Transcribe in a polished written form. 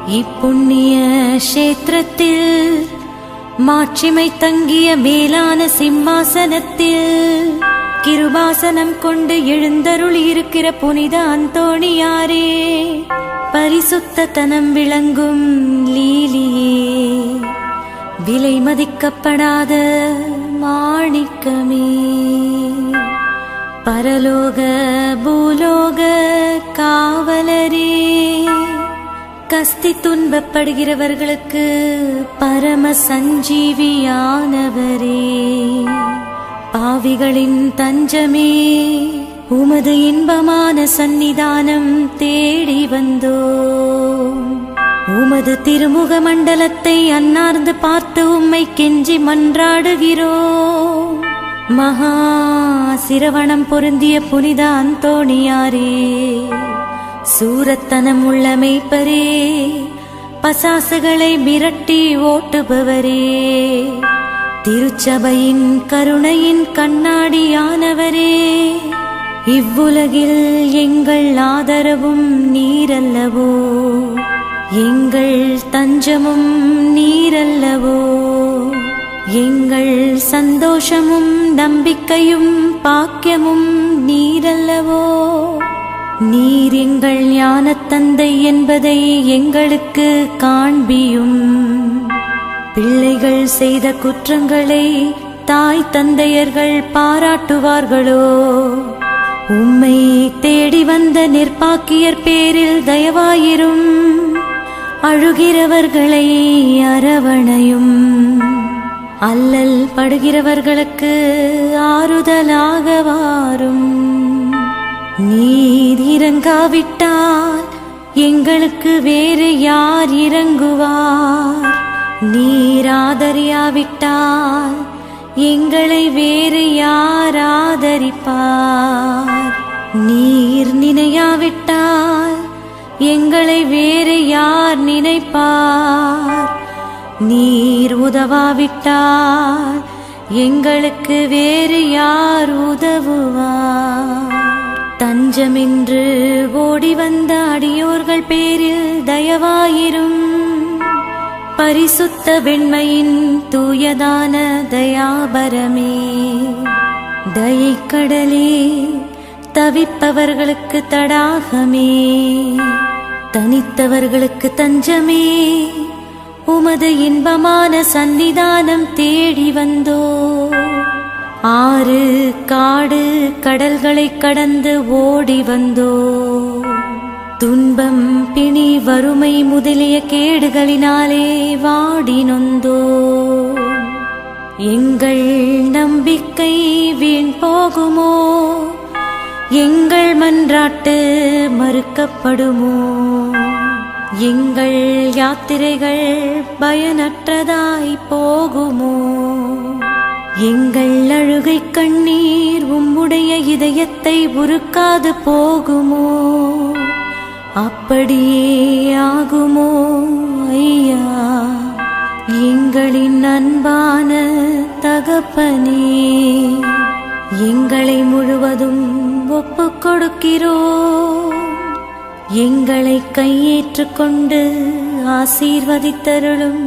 இப்புண்ணிய கஷேத்திரத்தில் மாட்சிமை தங்கிய மேலான சிம்மாசனத்தில் கிருபாசனம் கொண்டு எழுந்தருளி இருக்கிற புனித அந்தோணியாரே, பரிசுத்தத்தனம் விளங்கும் லீலியே, விலை மதிக்கப்படாத மாணிக்கமே, பரலோக பூலோக காவலரே, கஸ்தி துன்பப்படுகிறவர்களுக்கு பரம சஞ்சீவியானவரே, பாவிகளின் தஞ்சமே, உமது இன்பமான சந்நிதானம் தேடி வந்தோம். உமது திருமுக மண்டலத்தை அன்னார்ந்து பார்த்து உம்மை கெஞ்சி மன்றாடுகிறோம். மகா சிரவணம் பொருந்திய புனித அந்தோணியாரே, சூரத்தனம் உள்ள மேய்ப்பரே, பசாசுகளை மிரட்டி ஓட்டுபவரே, திருச்சபையின் கருணையின் கண்ணாடியானவரே, இவ்வுலகில் எங்கள் ஆதரவும் நீரல்லவோ, எங்கள் தஞ்சமும் நீரல்லவோ, எங்கள் சந்தோஷமும் நம்பிக்கையும் பாக்கியமும் நீரல்லவோ, நீர் எங்கள் ஞானத்தந்தை என்பதை எங்களுக்கு காண்பியும். பிள்ளைகள் செய்த குற்றங்களை தாய் தந்தையர்கள் பாராட்டுவார்களோ? உம்மை தேடி வந்த நிர்பாக்கியர் பேரில் தயவாயிரும். அழுகிறவர்களை அரவணையும். அல்லல் படுகிறவர்களுக்கு ஆறுதலாக வாரும். நீர் இறங்காவிட்டால் எங்களுக்கு வேறு யார் இறங்குவார்? நீர் ஆதரியாவிட்டால் எங்களை வேறு யார் ஆதரிப்பார்? நீர் நினையாவிட்டால் எங்களை வேறு யார் நினைப்பார்? நீர் உதவாவிட்டால் எங்களுக்கு வேறு யார் உதவுவார்? தஞ்சமென்று ஓடி வந்த அடியோர்கள் பேரில் தயவாயிரும். பரிசுத்த வெண்மையின் தூயதான தயாபரமே, தயைக்கடலே, தவிப்பவர்களுக்கு தடாகமே, தனித்தவர்களுக்கு தஞ்சமே, உமது இன்பமான சந்நிதானம் தேடி வந்தோ. ஆறு காடு கடல்களை கடந்து ஓடி வந்தோ. துன்பம் பிணி வறுமை முதலிய கேடுகளினாலே வாடி நொந்தோ. எங்கள் நம்பிக்கை வீண் போகுமோ? எங்கள் மன்றாட்டு மறுக்கப்படுமோ? எங்கள் யாத்திரைகள் பயனற்றதாய் போகுமோ? எங்கள் அழுகை கண்ணீர் உம்முடைய இதயத்தை உருக்காது போகுமோ? அப்படியே ஆகுமோ ஐயா, எங்களின் அன்பான தகப்பனே? எங்களை முழுவதும் ஒப்புக் கொடுக்கிறோம். எங்களை கையேற்றுக் கொண்டு ஆசீர்வதித்தருளும்.